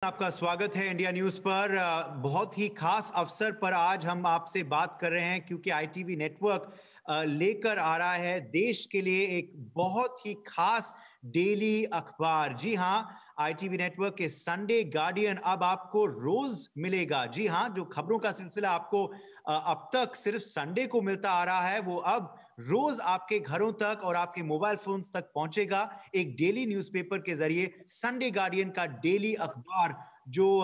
आपका स्वागत है इंडिया न्यूज पर। बहुत ही खास अवसर पर आज हम आपसे बात कर रहे हैं क्योंकि आईटीवी नेटवर्क लेकर आ रहा है देश के लिए एक बहुत ही खास डेली अखबार। जी हां, आईटीवी नेटवर्क के संडे गार्डियन अब आपको रोज मिलेगा। जी हां, जो खबरों का सिलसिला आपको अब तक सिर्फ संडे को मिलता आ रहा है वो अब रोज आपके घरों तक और आपके मोबाइल फोन्स तक पहुंचेगा एक डेली न्यूज़पेपर के जरिए। संडे गार्डियन का डेली अखबार जो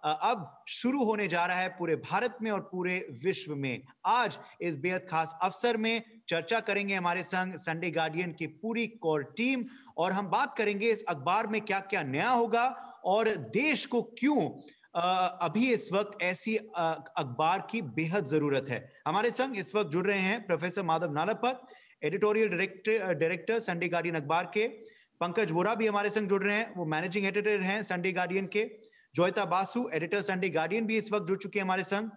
अब शुरू होने जा रहा है पूरे भारत में और पूरे विश्व में। आज इस बेहद खास अवसर में चर्चा करेंगे हमारे संग संडे गार्डियन की पूरी कोर टीम और हम बात करेंगे इस अखबार में क्या क्या नया होगा और देश को क्यों अभी इस वक्त ऐसी अखबार की बेहद जरूरत है। हमारे संग इस वक्त जुड़ रहे हैं professor Madhav Nalapat, editorial director Sunday Guardian अखबार के। पंकज वोरा भी हमारे संग जुड़ रहे हैं, वो मैनेजिंग एडिटर हैं संडे गार्डियन के। जोयता बासु, एडिटर संडे गार्डियन, भी इस वक्त जुड़ चुके हैं हमारे संग।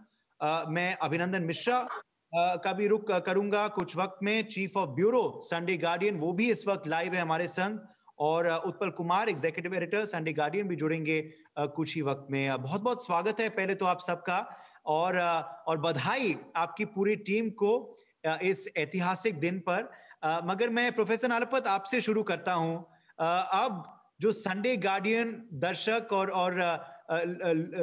मैं अभिनंदन मिश्रा का भी रुख करूंगा कुछ वक्त में, chief of bureau Sunday guardian, वो भी इस वक्त लाइव है हमारे संग। और Utpal Kumar, executive editor Sunday guardian, भी जुड़ेंगे कुछ ही वक्त में। बहुत बहुत स्वागत है पहले तो आप सबका और बधाई आपकी पूरी टीम को इस ऐतिहासिक दिन पर। मगर मैं प्रोफेसर नालापत आपसे शुरू करता हूं। अब जो संडे गार्डियन दर्शक और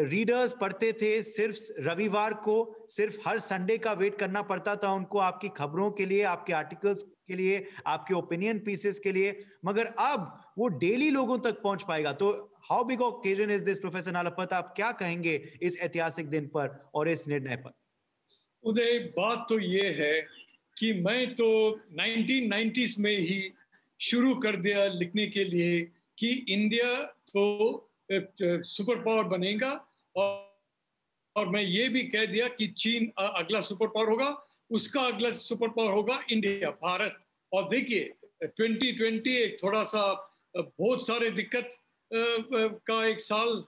रीडर्स पढ़ते थे सिर्फ रविवार को, सिर्फ हर संडे का वेट करना पड़ता था उनको आपकी खबरों के लिए, आपके आर्टिकल्स के लिए, आपके ओपिनियन पीसेस के लिए, मगर अब वो डेली लोगों तक पहुंच पाएगा। तो how big occasion is this professor Nalapat, आप क्या कहेंगे इस ऐतिहासिक दिन पर और इस निर्णय पर? उदय, बात तो ये है कि मैं तो 1990s में ही शुरू कर दिया लिखने के लिए कि इंडिया तो सुपर पावर बनेगा और मैं ये भी कह दिया कि चीन अगला सुपर पावर होगा, उसका अगला सुपर पावर होगा इंडिया, भारत। और देखिए 2020 एक थोड़ा सा बहुत सारे दिक्कत का एक साल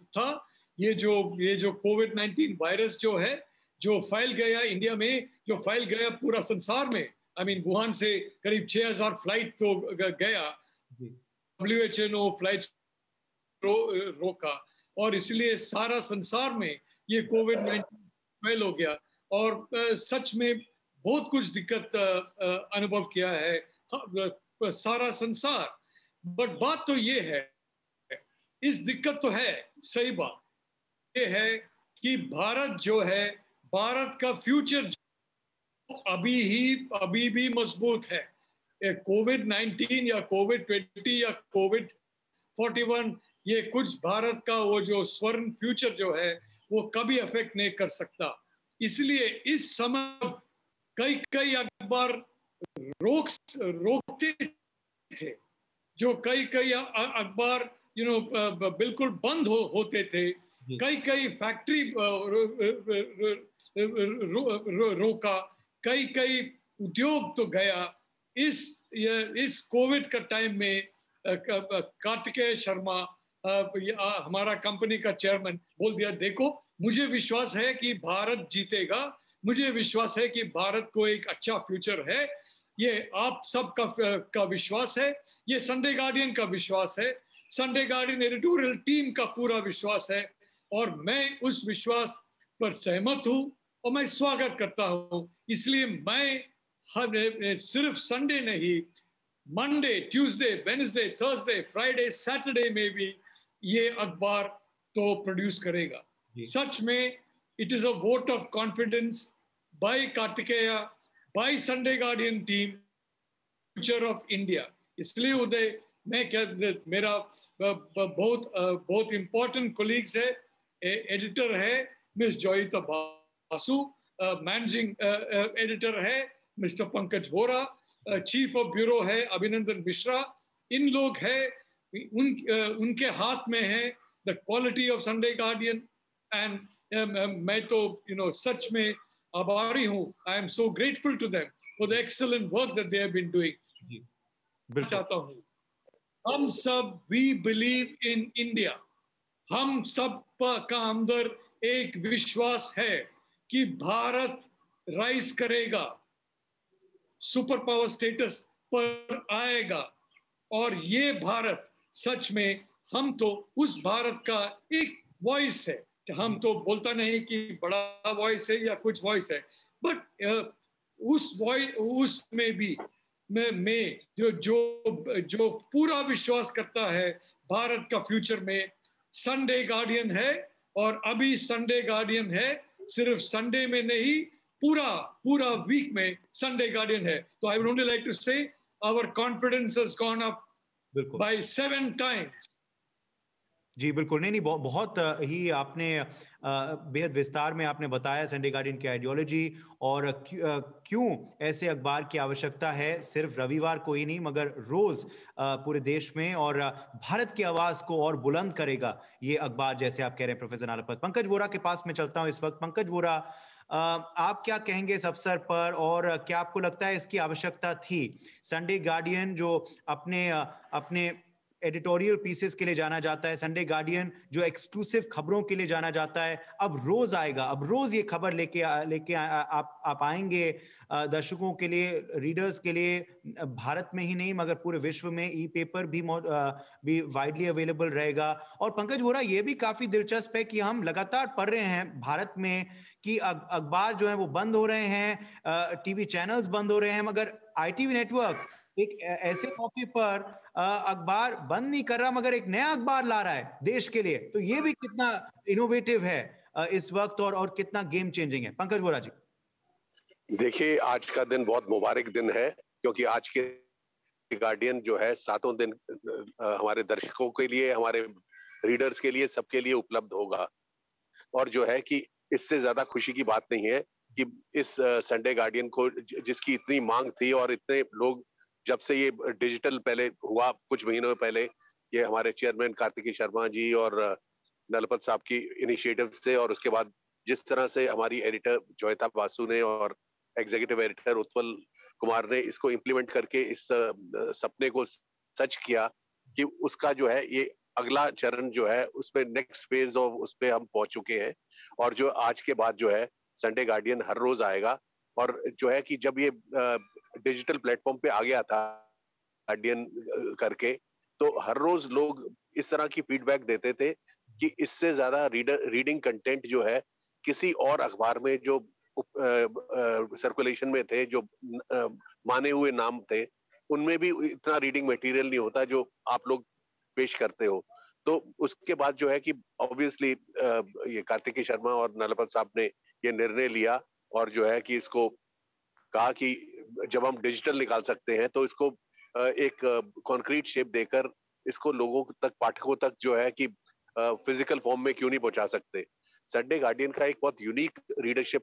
था। ये जो कोविड-19 वायरस जो है, जो फैल गया इंडिया में, जो फैल गया पूरा संसार में। वुहान से करीब 6000 फ्लाइट तो गया, WHO फ्लाइट रोका और इसलिए सारा संसार में ये कोविड-19 फैल हो गया और सच में बहुत कुछ दिक्कत अनुभव किया है सारा संसार। बट बात तो ये है, इस दिक्कत तो है, सही बात ये है कि भारत जो है, भारत का फ्यूचर अभी भी मजबूत है। कोविड-19 या कोविड-20 या कोविड-41 ये कुछ भारत का वो जो स्वर्ण फ्यूचर जो है वो कभी अफेक्ट नहीं कर सकता। इसलिए इस समय कई अखबार रोकते थे, जो कई अखबार बिल्कुल बंद होते थे। कई फैक्ट्री रोका, कई उद्योग तो गया। इस कोविड का टाइम में कार्तिकेय शर्मा, हमारा कंपनी का चेयरमैन, बोल दिया देखो मुझे विश्वास है कि भारत जीतेगा, मुझे विश्वास है कि भारत को एक अच्छा फ्यूचर है। ये आप सब का विश्वास है, ये संडे गार्डियन का विश्वास है, संडे गार्डियन एडिटोरियल टीम का पूरा विश्वास है और मैं उस विश्वास पर सहमत हूं और मैं स्वागत करता हूं। इसलिए मैं सिर्फ संडे नहीं, Monday, Tuesday, Wednesday, Thursday, Friday, Saturday में भी ये अखबार तो प्रोड्यूस करेगा। सच में it is a vote of confidence by Kartikeya, by Sunday Guardian team, future of India. इसलिए उदय, मैं क्या, मेरा बहुत इंपॉर्टेंट कोलीग्स है, एडिटर है miss Joyita Basu, managing editor है mister Pankaj Vora, chief of bureau है अभिनंदन मिश्रा। इन लोग है, उनके हाथ में है the quality of Sunday Guardian एंड मैं तो सच में आभारी हूं। I am so grateful to them for the excellent work that they have been doing. चाहता हूं हम सब वी बिलीव इन इंडिया, हम सब का अंदर एक विश्वास है कि भारत राइज करेगा, सुपर पावर स्टेटस पर आएगा और ये भारत सच में हम तो उस भारत का एक वॉइस है। हम तो बोलता नहीं कि बड़ा वॉइस है या कुछ वॉइस है, बट उस वॉइस उसमें भी मैं जो जो जो पूरा विश्वास करता है भारत का फ्यूचर में, संडे गार्डियन है। और अभी संडे गार्डियन है, सिर्फ संडे में नहीं, पूरा पूरा वीक में संडे गार्डियन है। तो I would only like to say our confidence has gone up बिल्कुल बाय 7 times। जी बिल्कुल, नहीं नहीं, बहुत ही आपने बेहद विस्तार में आपने बताया संडे गार्डियन की आइडियोलॉजी और क्यों ऐसे अखबार की आवश्यकता है, सिर्फ रविवार को ही नहीं मगर रोज पूरे देश में, और भारत की आवाज को और बुलंद करेगा ये अखबार, जैसे आप कह रहे हैं प्रोफेसर नालापत। पंकज वोरा के पास मैं चलता हूं इस वक्त। पंकज वोरा, आप क्या कहेंगे इस अवसर पर, और क्या आपको लगता है इसकी आवश्यकता थी? संडे गार्डियन जो अपने अपने एडिटोरियल पीसेस के लिए जाना जाता है, संडे गार्डियन जो एक्सक्लूसिव खबरों के लिए जाना जाता है, अब रोज आएगा, अब रोज ये खबर लेके आप आएंगे दर्शकों के लिए, रीडर्स के लिए, भारत में ही नहीं मगर पूरे विश्व में ई पेपर भी वाइडली अवेलेबल रहेगा। और पंकज वोरा, ये भी काफी दिलचस्प है कि हम लगातार पढ़ रहे हैं भारत में कि अखबार जो है वो बंद हो रहे हैं, टीवी चैनल्स बंद हो रहे हैं, मगर आईटीवी नेटवर्क एक ऐसे मौके पर अखबार बंद नहीं कर रहा मगर एक नया अखबार ला रहा है देश के लिए। तो ये भी कितना इनोवेटिव है इस वक्त, और कितना गेम चेंजिंग है। पंकज वोरा जी। देखिए, आज का दिन बहुत मुबारक दिन है, क्योंकि आज के गार्डियन जो है सातों दिन हमारे दर्शकों के लिए, हमारे रीडर्स के लिए, सबके लिए उपलब्ध होगा। और जो है कि इससे ज्यादा खुशी की बात नहीं है कि इस संडे गार्डियन को जिसकी इतनी मांग थी, और इतने लोग, जब से ये डिजिटल पहले हुआ कुछ महीनों पहले, ये हमारे चेयरमैन कार्तिकी शर्मा जी और नलपत साहब की इनिशिएटिव से, और उसके बाद जिस तरह से हमारी एडिटर जोयता बासु ने और एग्जीक्यूटिव एडिटर उत्पल कुमार ने इसको इम्प्लीमेंट करके इस सपने को सच किया, कि उसका जो है ये अगला चरण जो है उसमें नेक्स्ट फेज ऑफ उसपे हम पहुंच चुके हैं। और जो आज के बाद जो है संडे गार्डियन हर रोज आएगा। और जो है कि जब ये डिजिटल प्लेटफॉर्म पे आ गया था गार्डियन करके, तो हर रोज लोग इस तरह की फीडबैक देते थे कि इससे ज्यादा रीडिंग कंटेंट जो है किसी और अखबार में जो सर्कुलेशन में थे, जो माने हुए नाम थे, उनमें भी इतना रीडिंग मटेरियल नहीं होता जो आप लोग पेश करते हो। तो उसके बाद जो है कि ऑब्वियसली ये कार्तिकेय शर्मा और नलपत साहब ने ये निर्णय लिया, और जो है कि इसको कहा कि जब हम डिजिटल निकाल सकते हैं तो इसको एक कॉन्क्रीट शेप देकर इसको लोगों तक, पाठकों तक जो है कि फिजिकल फॉर्म में क्यों नहीं पहुंचा सकते। संडे गार्डियन का एक बहुत यूनिक रीडरशिप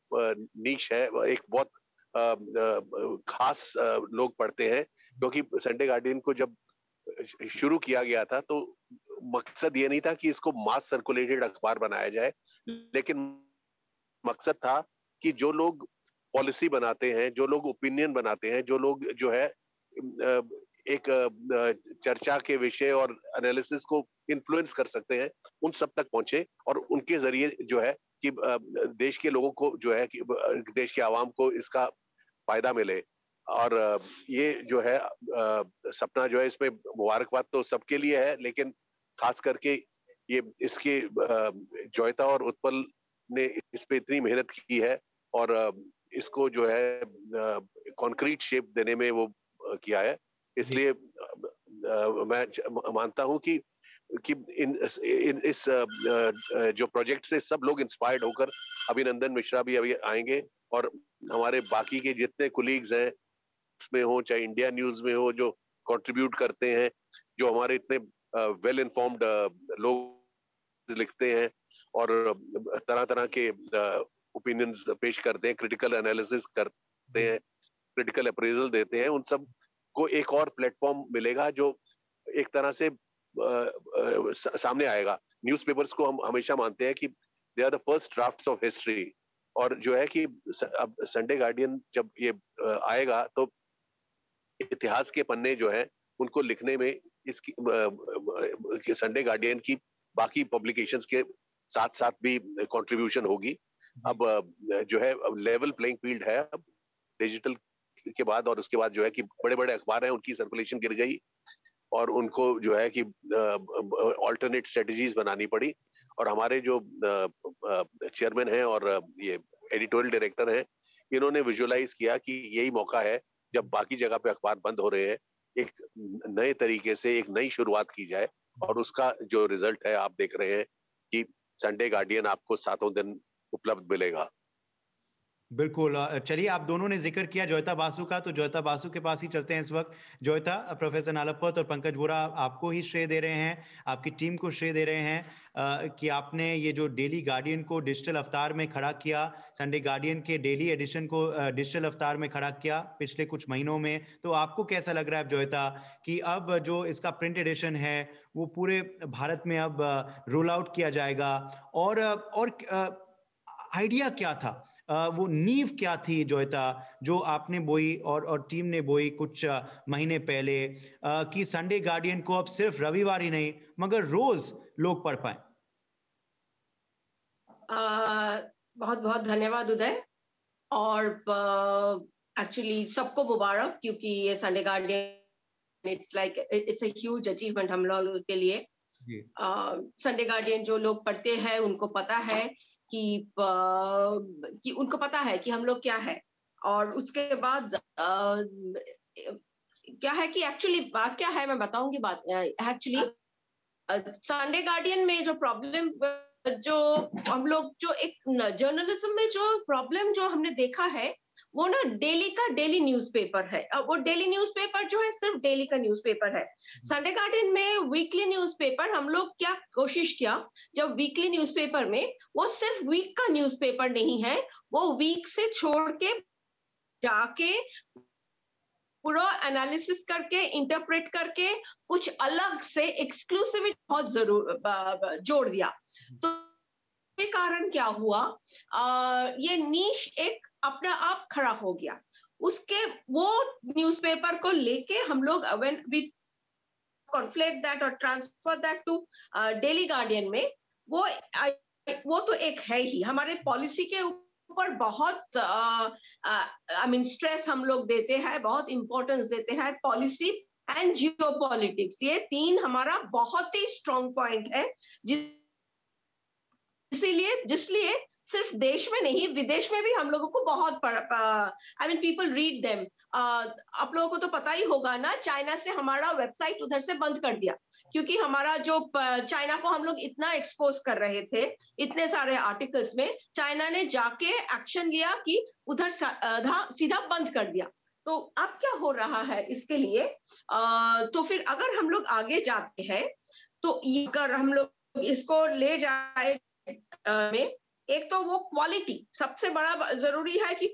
नीश है, एक बहुत खास लोग पढ़ते हैं, क्योंकि संडे गार्डियन को जब शुरू किया गया था तो मकसद ये नहीं था कि इसको मास सर्कुलेटेड अखबार बनाया जाए, लेकिन मकसद था कि जो लोग पॉलिसी बनाते हैं, जो लोग ओपिनियन बनाते हैं, जो लोग जो है एक चर्चा के विषय और एनालिसिस को इन्फ्लुएंस कर सकते हैं, उन सब तक पहुंचे, और उनके जरिए जो है कि देश के लोगों को जो है कि देश के आवाम को इसका फायदा मिले। और ये जो है सपना जो है, इसमें मुबारकबाद तो सबके लिए है, लेकिन खास करके ये इसके जोयता और उत्पल ने इस पे इतनी मेहनत की है, और इसको जो है कॉन्क्रीट शेप देने में वो किया है। इसलिए मैं मानता हूं कि इस जो प्रोजेक्ट से सब लोग इंस्पायर्ड होकर, अभिनंदन मिश्रा भी अभी आएंगे, और हमारे बाकी के जितने कुलीग्स हैं में हो, चाहे इंडिया न्यूज में हो, जो कंट्रीब्यूट करते हैं, जो हमारे इतने वेल इन्फॉर्म्ड लोग लिखते हैं और तरह तरह के ओपिनियंस पेश करते हैं, क्रिटिकल एनालिसिस करते हैं, क्रिटिकल अप्रेजल देते हैं, उन सब को एक और प्लेटफॉर्म मिलेगा जो एक तरह से सामने आएगा। न्यूज़पेपर्स को हम हमेशा मानते हैं कि they are the first drafts of history, और जो है कि अब संडे गार्डियन जब ये आएगा तो इतिहास के पन्ने जो है उनको लिखने में इसकी संडे गार्डियन की बाकी पब्लिकेशंस के साथ साथ भी कंट्रीब्यूशन होगी। अब जो है लेवल प्लेइंग फील्ड है अब डिजिटल के बाद, और उसके बाद जो है कि बड़े बड़े अखबार हैं उनकी सर्कुलेशन गिर गई, और उनको जो है कि ऑल्टरनेट स्ट्रेटजीज बनानी पड़ी। और हमारे जो चेयरमैन हैं और ये एडिटोरियल डायरेक्टर हैं, इन्होंने विजुअलाइज किया कि यही मौका है जब बाकी जगह पे अखबार बंद हो रहे हैं, एक नए तरीके से एक नई शुरुआत की जाए। और उसका जो रिजल्ट है आप देख रहे हैं कि संडे गार्डियन आपको 7 दिन उपलब्ध मिलेगा। बिल्कुल। चलिए, आप दोनों ने जिक्र किया जोयता बासु का, तो जोयता बासु के पास ही चलते हैं इस वक्त। जोयता, प्रोफेसर नालप्पत और पंकज बोरा आपको ही श्रेय दे रहे हैं, आपकी टीम को श्रेय दे रहे हैं कि आपने ये जो डेली गार्डियन को डिजिटल अवतार में खड़ा किया, संडे गार्डियन के डेली एडिशन को डिजिटल अवतार में खड़ा किया पिछले कुछ महीनों में। तो आपको कैसा लग रहा है जोयता कि अब जो इसका प्रिंट एडिशन है वो पूरे भारत में अब रोल आउट किया जाएगा? और आइडिया क्या था, वो नींव क्या थी जोयता, जो आपने बोई और टीम ने बोई कुछ महीने पहले, कि संडे गार्डियन को अब सिर्फ रविवार ही नहीं मगर रोज लोग पढ़ पाए? बहुत बहुत धन्यवाद उदय। और एक्चुअली सबको मुबारक, क्योंकि ये Sunday guardian it's a huge achievement हम लोगों के लिए। संडे गार्डियन जो लोग पढ़ते हैं उनको पता है कि उनको पता है कि हम लोग क्या है। और उसके बाद क्या है कि एक्चुअली बात क्या है, मैं बताऊंगी बात। एक्चुअली संडे गार्डियन में जो प्रॉब्लम, जो हम लोग जो एक जर्नलिज्म में जो प्रॉब्लम जो हमने देखा है, वो ना डेली का डेली न्यूज़पेपर है। वो डेली न्यूज़पेपर जो है सिर्फ डेली का न्यूज़पेपर है। संडे गार्डियन में वीकली न्यूज़पेपर हम लोग क्या कोशिश किया, जब वीकली न्यूज़पेपर में वो सिर्फ वीक का न्यूज़पेपर नहीं है, वो वीक से छोड़ के जाके पूरा एनालिसिस करके इंटरप्रेट करके कुछ अलग से एक्सक्लूसिविटी बहुत जरूर जोड़ दिया। तो ये कारण क्या हुआ, ये नीश एक अपना आप खड़ा हो गया। उसके वो न्यूज़पेपर को लेके हम लोग व्हेन वी कॉन्फ्लेट दैट और transfer that to Daily Guardian में, वो तो एक है ही हमारे पॉलिसी के ऊपर बहुत आई मीन स्ट्रेस हम लोग देते हैं, बहुत इंपॉर्टेंस देते हैं। पॉलिसी एंड जियोपॉलिटिक्स, ये तीन हमारा बहुत ही स्ट्रॉन्ग पॉइंट है। जिसलिए सिर्फ देश में नहीं, विदेश में भी हम लोगों को बहुत I mean people read them. आप लोगों को तो पता ही होगा ना, चाइना से हमारा वेबसाइट उधर से बंद कर दिया, क्योंकि हमारा जो चाइना को हम लोग इतना एक्सपोज कर रहे थे इतने सारे आर्टिकल्स में, चाइना ने जाके एक्शन लिया कि उधर सीधा बंद कर दिया। तो अब क्या हो रहा है इसके लिए, तो फिर अगर हम लोग आगे जाते हैं तो अगर हम लोग इसको ले जाए में, एक तो वो क्वालिटी सबसे बड़ा जरूरी है कि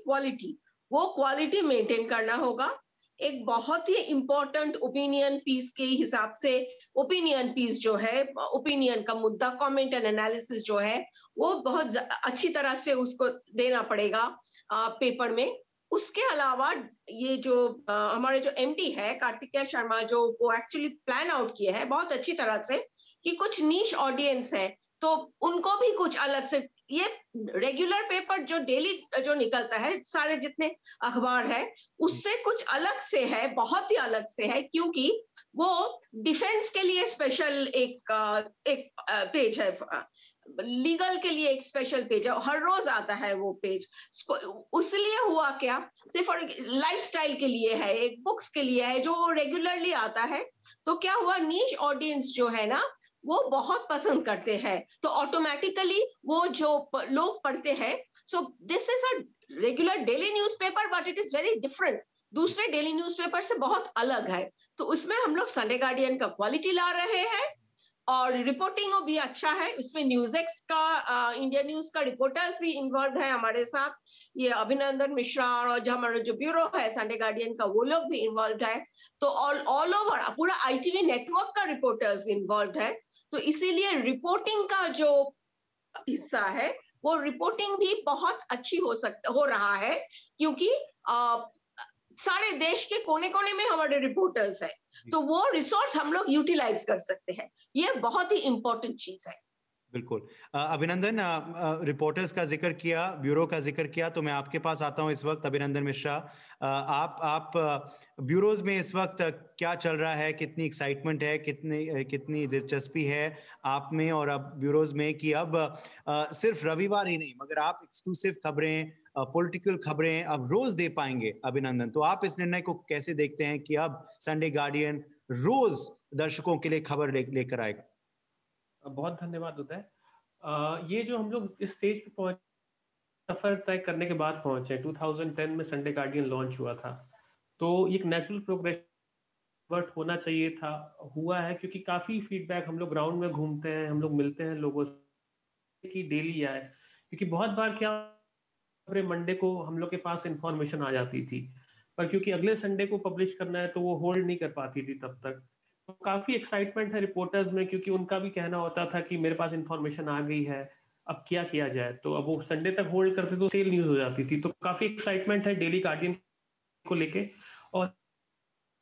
क्वालिटी मेंटेन करना होगा। एक बहुत ही इंपॉर्टेंट ओपिनियन पीस के हिसाब से, ओपिनियन पीस जो है, ओपिनियन का मुद्दा, कमेंट एंड एनालिसिस जो है, वो बहुत अच्छी तरह से उसको देना पड़ेगा पेपर में। उसके अलावा ये जो हमारे जो एमडी है कार्तिकेय शर्मा, जो वो एक्चुअली प्लान आउट किए हैं बहुत अच्छी तरह से कि कुछ नीश ऑडियंस है, तो उनको भी कुछ अलग से, ये रेगुलर पेपर जो डेली जो निकलता है, सारे जितने अखबार है, उससे कुछ अलग से है, बहुत ही अलग से है, क्योंकि वो डिफेंस के लिए स्पेशल एक पेज है, लीगल के लिए एक स्पेशल पेज है, हर रोज आता है वो पेज। उसलिए हुआ क्या, सिर्फ लाइफस्टाइल के लिए है, एक बुक्स के लिए है जो रेगुलरली आता है। तो क्या हुआ, नीश ऑडियंस जो है ना वो बहुत पसंद करते हैं, तो ऑटोमेटिकली वो जो लोग पढ़ते हैं। So this is a regular daily newspaper but it is very different, दूसरे डेली न्यूज़पेपर से बहुत अलग है। तो उसमें हम लोग संडे गार्डियन का क्वालिटी ला रहे हैं और रिपोर्टिंग भी अच्छा है। उसमें न्यूज़एक्स का, इंडिया न्यूज का रिपोर्टर्स भी इन्वॉल्व है हमारे साथ, ये अभिनंदन मिश्रा और जो हमारा जो ब्यूरो है संडे गार्डियन का, वो लोग भी इन्वॉल्व है। तो ऑल ओवर पूरा आईटीवी नेटवर्क का रिपोर्टर्स इन्वॉल्व है। तो इसीलिए रिपोर्टिंग का जो हिस्सा है, वो रिपोर्टिंग भी बहुत अच्छी हो रहा है, क्योंकि सारे देश के कोने कोने में हमारे रिपोर्टर्स हैं, तो वो रिसोर्स हम लोग यूटिलाइज कर सकते हैं। ये बहुत ही इंपॉर्टेंट चीज है। बिल्कुल। अभिनंदन, रिपोर्टर्स का जिक्र किया, ब्यूरो का जिक्र किया, तो मैं आपके पास आता हूं इस वक्त। अभिनंदन मिश्रा, आप ब्यूरोज में इस वक्त क्या चल रहा है, कितनी एक्साइटमेंट है, कितनी दिलचस्पी है आप में और अब ब्यूरोज में कि अब सिर्फ रविवार ही नहीं मगर आप एक्सक्लूसिव खबरें, पॉलिटिकल खबरें अब रोज दे पाएंगे। अभिनंदन, तो आप इस निर्णय को कैसे देखते हैं कि अब संडे गार्डियन रोज दर्शकों के लिए खबर लेकर आएगा? बहुत धन्यवाद उदय। ये जो हम लोग इस स्टेज पे पहुंचे, सफर तय करने के बाद पहुंचे। 2010 में संडे गार्डियन लॉन्च हुआ था, तो एक नेचुरल प्रोग्रेस होना चाहिए था, हुआ है, क्योंकि काफी फीडबैक, हम लोग ग्राउंड में घूमते हैं, हम लोग मिलते हैं लोगों से कि डेली आए, क्योंकि बहुत बार क्या मंडे को हम लोग के पास इंफॉर्मेशन आ जाती थी, पर क्योंकि अगले संडे को पब्लिश करना है तो वो होल्ड नहीं कर पाती थी तब तक। तो काफी एक्साइटमेंट है रिपोर्टर्स में, क्योंकि उनका भी कहना होता था कि मेरे पास इंफॉर्मेशन आ गई है, अब क्या किया जाए। तो अब वो संडे तक होल्ड करते तो सेल न्यूज हो जाती थी। तो काफी एक्साइटमेंट है डेली गार्डियन को लेके। और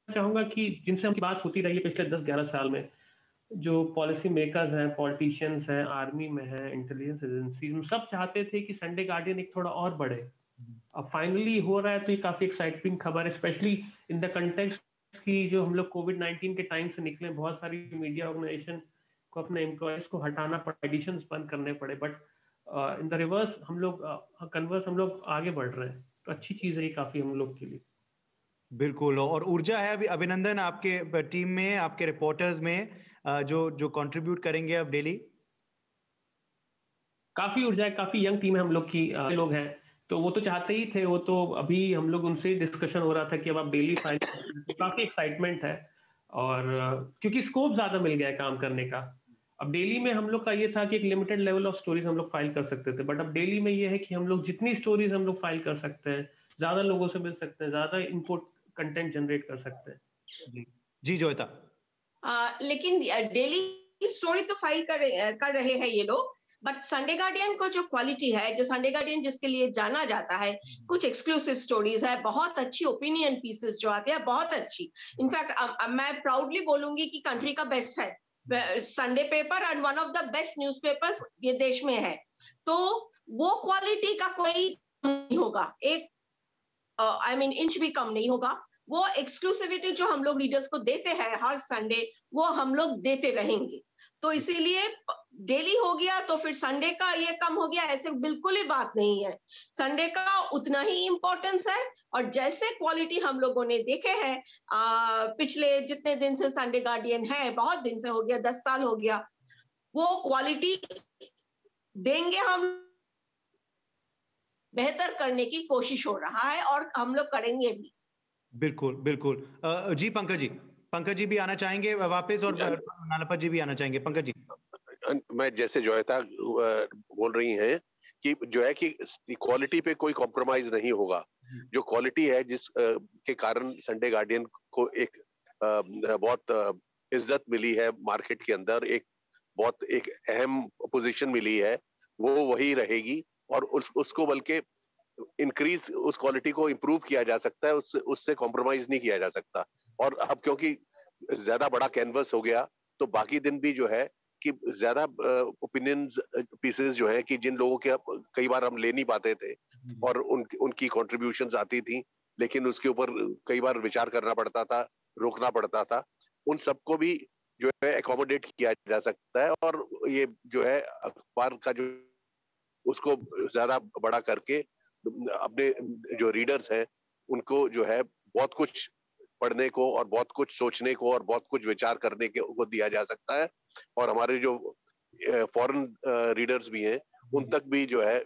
चाहूंगा कि जिनसे हमारी बात होती रही है पिछले 10-11 साल में, जो पॉलिसी मेकर्स हैं, पॉलिटिशियंस हैं, आर्मी में हैं, इंटेलिजेंस एजेंसी, हम सब चाहते थे कि संडे गार्डियन एक थोड़ा और बढ़े। अब फाइनली हो रहा है, तो ये काफी एक्साइटिंग खबर है, स्पेशली इन द कंटेक्स्ट की जो हम लोग कोविड-19 के टाइम से निकले, बहुत सारी मीडिया ऑर्गेनाइजेशन को अपने एम्प्लॉयज को हटाना पड़ा, एडिशंस बंद करने पड़े, बट इन द रिवर्स हम लोग कन्वर्स हम लोग आगे बढ़ रहे हैं। तो अच्छी चीज है ये काफी हम लोग के लिए। बिल्कुल, और ऊर्जा है अभी। अभिनंदन, आपके टीम में, आपके रिपोर्टर्स में जो जो कंट्रीब्यूट करेंगे अब डेली? काफी ऊर्जा है, काफी यंग टीम है हम लोग की, लोग हैं, तो वो तो चाहते ही थे। वो तो अभी हम लोग उनसे डिस्कशन हो रहा था कि अब आप डेली फाइल, तो काफी एक्साइटमेंट है। और क्योंकि स्कोप ज्यादा मिल गया है काम करने का। अब डेली में हम लोग का ये था कि एक लिमिटेड लेवल ऑफ स्टोरीज हम लोग फाइल कर सकते थे, बट अब डेली में ये है कि हम लोग जितनी स्टोरीज हम लोग फाइल कर सकते हैं, ज्यादा लोगों से मिल सकते हैं, ज्यादा इनपुट कंटेंट जनरेट कर सकते हैं। जी जी जोयता। लेकिन डेली स्टोरी तो फाइल कर रहे हैं ये लोग, बट संडे गार्डियन को जो क्वालिटी है, जो संडे गार्डियन जिसके लिए जाना जाता है, कुछ एक्सक्लूसिव स्टोरीज है, बहुत अच्छी ओपिनियन पीसेस जो आते हैं, बहुत अच्छी। इनफैक्ट मैं प्राउडली बोलूंगी कि कंट्री का बेस्ट है Sunday paper, and one of the best newspapers ये देश में है। तो वो क्वालिटी का कोई नहीं होगा, एक इंच भी कम नहीं होगा। वो एक्सक्लूसिविटी जो हम लोग रीडर्स को देते हैं हर संडे, वो हम लोग देते रहेंगे। तो इसीलिए डेली हो गया तो फिर संडे का ये कम हो गया, ऐसे बिल्कुल ही बात नहीं है। संडे का उतना ही इंपॉर्टेंस है। और जैसे क्वालिटी हम लोगों ने देखे हैं पिछले जितने दिन से संडे गार्डियन है, बहुत दिन से हो गया, 10 साल हो गया, वो क्वालिटी देंगे हम, बेहतर करने की कोशिश हो रहा है और हम लोग करेंगे भी। बिल्कुल बिल्कुल। जी पंकज जी भी आना चाहेंगे वापस, और नालपा जी भी आना चाहेंगे। पंकज जी। मैं जैसे जोयता बोल रही हैं कि जो है कि क्वालिटी पे कोई कॉम्प्रोमाइज नहीं होगा। जो क्वालिटी है जिस के कारण संडे गार्डियन को एक बहुत इज्जत मिली है मार्केट के अंदर, बहुत एक अहम पोजीशन मिली है, वो वही रहेगी। और उसको बल्कि इंक्रीज, उस क्वालिटी को इंप्रूव किया जा सकता है, उससे कॉम्प्रोमाइज नहीं किया जा सकता। और अब क्योंकि ज्यादा बड़ा कैनवस हो गया, तो बाकी दिन भी जो है कि ज्यादा ओपिनियंस पीसेस जो है कि जिन लोगों के कई बार हम ले नहीं पाते थे और उनकी कंट्रीब्यूशंस आती थी, लेकिन उसके ऊपर कई बार विचार करना पड़ता था, रोकना पड़ता था, उन सबको भी जो है एकोमोडेट किया जा सकता है। और ये जो है अखबार का जो उसको ज्यादा बड़ा करके अपने जो रीडर्स हैं उनको जो है बहुत कुछ पढ़ने को और बहुत कुछ सोचने को और बहुत कुछ विचार करने को दिया जा सकता है। और हमारे जो फॉरेन रीडर्स भी हैं उन तक भी जो है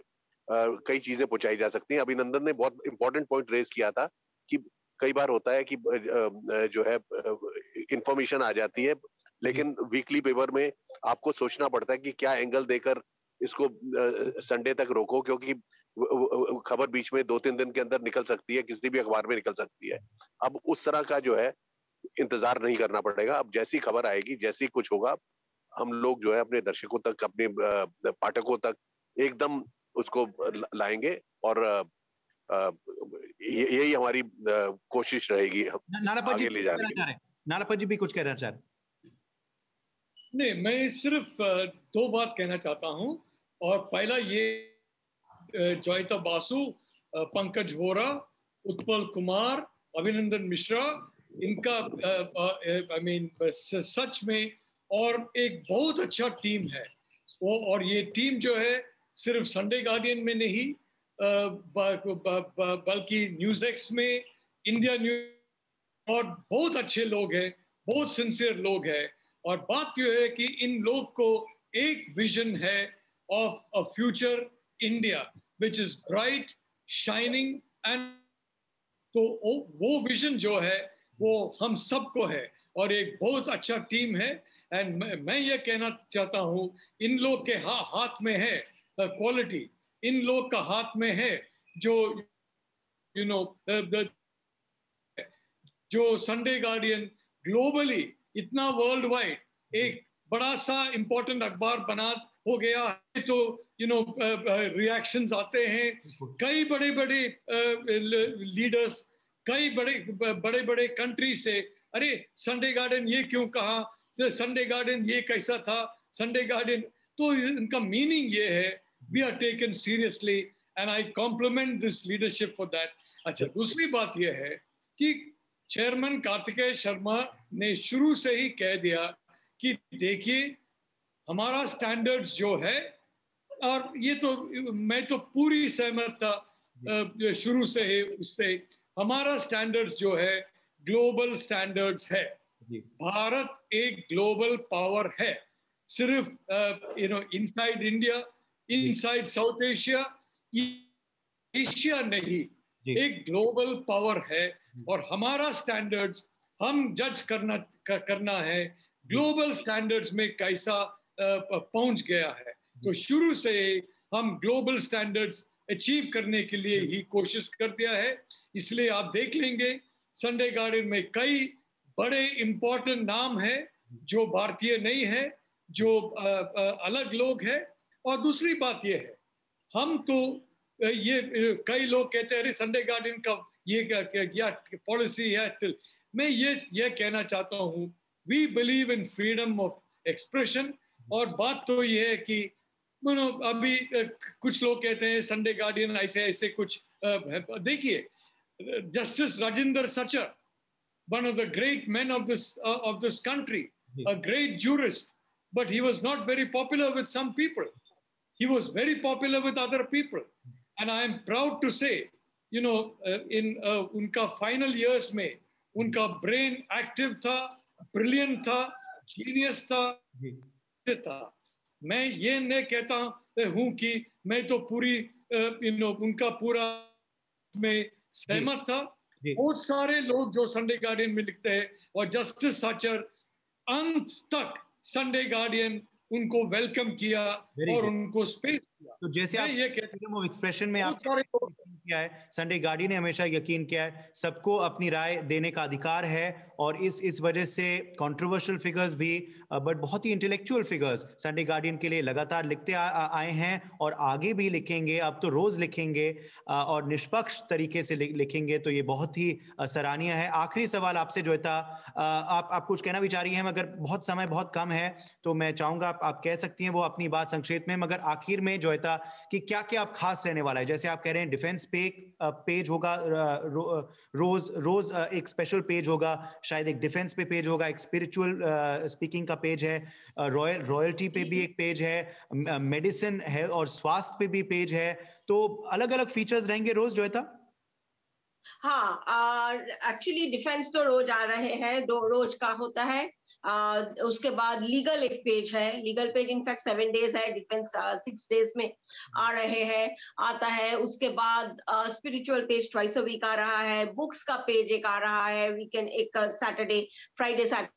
कई चीजें पहुंचाई जा सकती हैं। अभिनंदन ने बहुत इंपॉर्टेंट पॉइंट रेज किया था कि कई बार होता है कि जो है इंफॉर्मेशन आ जाती है, लेकिन वीकली पेपर में आपको सोचना पड़ता है कि क्या एंगल देकर इसको संडे तक रोको, क्योंकि खबर बीच में 2-3 दिन के अंदर निकल सकती है, किसी भी अखबार में निकल सकती है। अब उस तरह का जो है इंतजार नहीं करना पड़ेगा। अब जैसी खबर आएगी, जैसी कुछ होगा, हम लोग जो है अपने दर्शकों तक, अपने पाठकों तक एकदम उसको लाएंगे। और यही हमारी कोशिश रहेगी नालपा जी आगे ले जाने की। नालपा जी भी कुछ कहना चाह रहे हैं। नहीं, मैं सिर्फ दो बात कहना चाहता हूं। और पहला ये, जयिता बासु, पंकज वोरा, उत्पल कुमार, अभिनंदन मिश्रा, इनका आई मीन सच में और एक बहुत अच्छा टीम है वो। और ये टीम जो है सिर्फ संडे गार्डियन में नहीं बल्कि न्यूज एक्स में, इंडिया न्यूज, और बहुत अच्छे लोग हैं, बहुत सिंसियर लोग हैं। और बात यह है कि इन लोग को एक विजन है of a future India which is bright, shining and, तो वो विजन जो है वो हम सबको है और एक बहुत अच्छा टीम है। एंड मैं ये कहना चाहता हूँ, इन लोग के हाथ में है क्वालिटी, इन लोग का हाथ में है जो यू नो जो संडे गार्डियन ग्लोबली इतना वर्ल्ड वाइड एक बड़ा सा इंपॉर्टेंट अखबार बना हो गया है। तो रिएक्शंस आते हैं, कई बड़े बड़े लीडर्स, कई बड़े बड़े कंट्री से, अरे संडे गार्डियन ये क्यों कहा, संडे गार्डियन ये कैसा था, संडे गार्डियन। तो इनका मीनिंग ये है, we are taken seriously and I compliment this leadership for that. अच्छा, दूसरी बात ये है कि चेयरमैन कार्तिकेय शर्मा ने शुरू से ही कह दिया कि देखिए हमारा स्टैंडर्ड्स जो है, और ये तो मैं तो पूरी सहमत था शुरू से ही उससे, हमारा स्टैंडर्ड्स जो है ग्लोबल स्टैंडर्ड्स है। भारत एक ग्लोबल पावर है, सिर्फ inside India, inside south Asia, Asia नहीं, एक ग्लोबल पावर है। और हमारा स्टैंडर्ड्स हम जज करना है ग्लोबल स्टैंडर्ड्स में कैसा पहुंच गया है। तो शुरू से हम ग्लोबल स्टैंडर्ड्स अचीव करने के लिए ही कोशिश कर दिया है। इसलिए आप देख लेंगे संडे गार्डियन में कई बड़े इंपॉर्टेंट नाम है जो भारतीय नहीं है, जो अलग लोग हैं। और दूसरी बात ये है, हम तो ये कई लोग कहते हैं अरे संडे गार्डियन का ये क्या पॉलिसी है। मैं ये कहना चाहता हूँ, we believe in freedom of expression. और बात तो ये है कि अभी कुछ लोग कहते हैं संडे गार्डियन ऐसे ऐसे कुछ, देखिए justice Rajendra Sachar, one of the great men of this country, a great jurist, but he was not very popular with some people. He was very popular with other people, and I am proud to say, in उनका final years में उनका brain active था, brilliant था, genius था। मैं ये नहीं कहता हूँ कि मैं तो पूरी उनका पूरा में सहमत था। बहुत सारे लोग जो संडे गार्डियन में लिखते हैं, और जस्टिस सचर अंत तक संडे गार्डियन उनको वेलकम किया और उनको स्पेस दिया। तो जैसे आप ये फ्रीडम ऑफ एक्सप्रेशन में आप किया है, संडे गार्डियन ने हमेशा यकीन किया है सबको अपनी राय देने का अधिकार है। और इस वजह से कंट्रोवर्शियल फिगर्स भी, बट बहुत ही इंटेलेक्चुअल फिगर्स संडे गार्डियन के लिए लगातार लिखते आए हैं और आगे भी लिखेंगे। अब तो रोज लिखेंगे और निष्पक्ष तरीके से लिखेंगे, तो ये बहुत ही सराहनीय है। आखिरी सवाल आपसे जो था, आप कुछ कहना भी चाह रही हैं, मगर बहुत समय बहुत कम है, तो मैं चाहूंगा आप कह सकती हैं वो अपनी बात संक्षेप में। मगर आखिर में जो था कि क्या क्या आप खास रहने वाला है, जैसे आप कह रहे हैं डिफेंस पे पेज होगा, रोज एक स्पेशल पेज होगा, शायद एक डिफेंस पे पेज होगा, एक स्पिरिचुअल स्पीकिंग का पेज है, रॉयल्टी पे भी एक पेज है, मेडिसिन है और स्वास्थ्य पे भी पेज है। तो अलग अलग फीचर्स रहेंगे रोज जो था। हाँ, एक्चुअली डिफेंस तो रोज आ रहे हैं, रोज का होता है। उसके बाद लीगल एक पेज है, लीगल पेज इनफैक्ट 7 days है, डिफेंस 6 days में आ रहे हैं, आता है। उसके बाद spiritual page twice a week आ रहा है, बुक्स का पेज एक आ रहा है, वीकेंड एक सैटरडे, फ्राइडे सैटरडे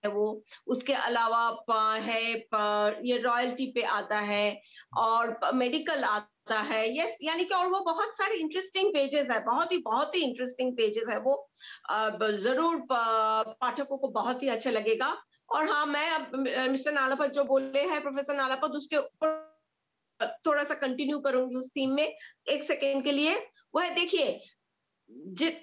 वो। उसके अलावा है ये रॉयल्टी पे आता है और मेडिकल आता है, यस, यानी कि और वो बहुत सारे इंटरेस्टिंग पेजेस है, बहुत ही इंटरेस्टिंग पेजेस है वो। जरूर पाठकों को बहुत ही अच्छा लगेगा। और हाँ, मैं अब मिस्टर नालापत जो बोले हैं, प्रोफेसर नालापत, उसके ऊपर थोड़ा सा कंटिन्यू करूंगी उस थीम में 1 सेकेंड के लिए। वो है, देखिए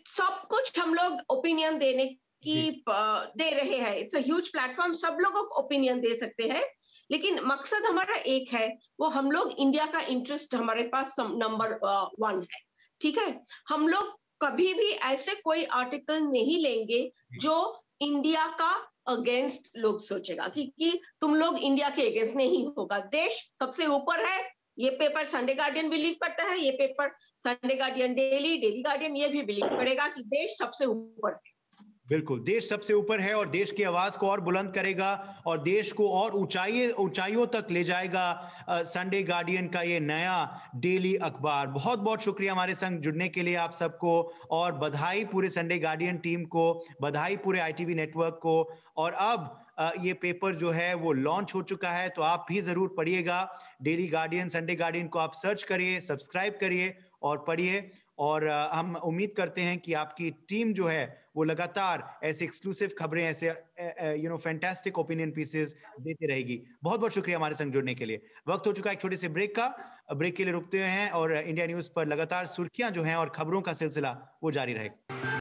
सब कुछ हम लोग ओपिनियन देने कि दे रहे हैं। इट्स अ ह्यूज प्लेटफॉर्म, सब लोग ओपिनियन दे सकते हैं, लेकिन मकसद हमारा एक है, वो हम लोग इंडिया का इंटरेस्ट हमारे पास नंबर 1 है। ठीक है, हम लोग कभी भी ऐसे कोई आर्टिकल नहीं लेंगे जो इंडिया का अगेंस्ट लोग सोचेगा कि तुम लोग इंडिया के अगेंस्ट नहीं होगा। देश सबसे ऊपर है। ये पेपर संडे गार्डियन बिलीव करता है, ये paper Sunday guardian, daily guardian ये भी बिलीव करेगा कि देश सबसे ऊपर है। बिल्कुल, देश सबसे ऊपर है और देश की आवाज को और बुलंद करेगा और देश को और ऊंचाइयों तक ले जाएगा संडे गार्डियन का ये नया डेली अखबार। बहुत बहुत शुक्रिया हमारे संग जुड़ने के लिए आप सबको, और बधाई पूरे संडे गार्डियन टीम को, बधाई पूरे ITV नेटवर्क को। और अब ये पेपर जो है वो लॉन्च हो चुका है, तो आप भी जरूर पढ़िएगा। डेली गार्डियन, संडे गार्डियन को आप सर्च करिए, सब्सक्राइब करिए और पढ़िए। और हम उम्मीद करते हैं कि आपकी टीम जो है वो लगातार ऐसे एक्सक्लूसिव खबरें, ऐसे फैंटास्टिक ओपिनियन पीसेस देती रहेगी। बहुत बहुत शुक्रिया हमारे संग जुड़ने के लिए। वक्त हो चुका है एक छोटे से ब्रेक का। ब्रेक के लिए रुकते हैं और इंडिया न्यूज पर लगातार सुर्खियां जो हैं और खबरों का सिलसिला वो जारी रहेगा।